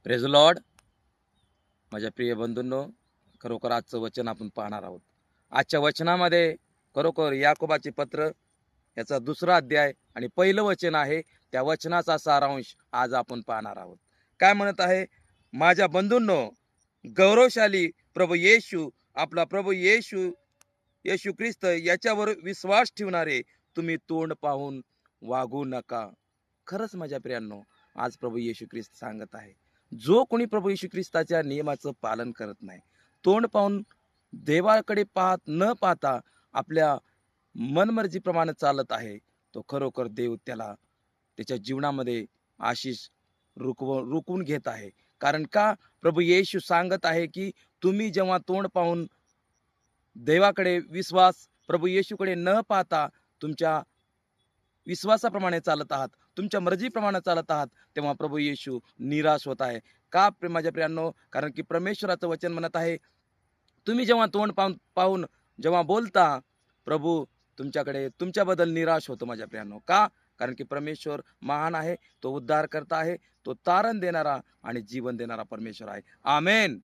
Praise Lord. माझ्या प्रिय बंधूंनो, खरोखर आजचं वचन आपण पाहणार आहोत. आजच्या वचनामध्ये खरोखर याकोबाचे पत्र याचा 2रा अध्याय आणि पहिलं वचन आहे. त्या वचनाचा सारांश आज आपण पाहणार आहोत. काय म्हणत आहे? माझ्या बंधूंनो, गौरवशाली प्रभू येशू, आपला प्रभू येशू ख्रिस्त याच्यावर विश्वास ठेवणारे तुम्ही तोंड पाहून वागू नका. खरंच माझ्या प्रियांनो, आज प्रभू येशू ख्रिस्त सांगत आहे, जो कोणी प्रभू येशू ख्रिस्ताच्या नियमाचं पालन करत नाही, तोंड पाहून देवाकडे न पाहता आपल्या मनमर्जीप्रमाणे चालत आहे, तो खरोखर देव त्याला त्याच्या जीवनामध्ये आशिष रुकवून घेत आहे. कारण का? प्रभू येशू सांगत आहे की तुम्ही जेव्हा तोंड पाहून देवाकडे प्रभू येशूकडे न पाहता तुमच्या विश्वासाप्रमाणे चालत आहात, तुमच्या मर्जीप्रमाणे चालत आहात, तेव्हा प्रभू येशू निराश होत आहे. का माझ्या प्रियांनो? कारण की परमेश्वराचं वचन म्हणत आहे, तुम्ही जेव्हा तोंड पाहून जेव्हा बोलता, प्रभू तुमच्याबद्दल निराश होतो माझ्या प्रियांनो. का? कारण की परमेश्वर महान आहे, तो उद्धार करता आहे, तो तारण देणारा आणि जीवन देणारा परमेश्वर आहे. आमेन.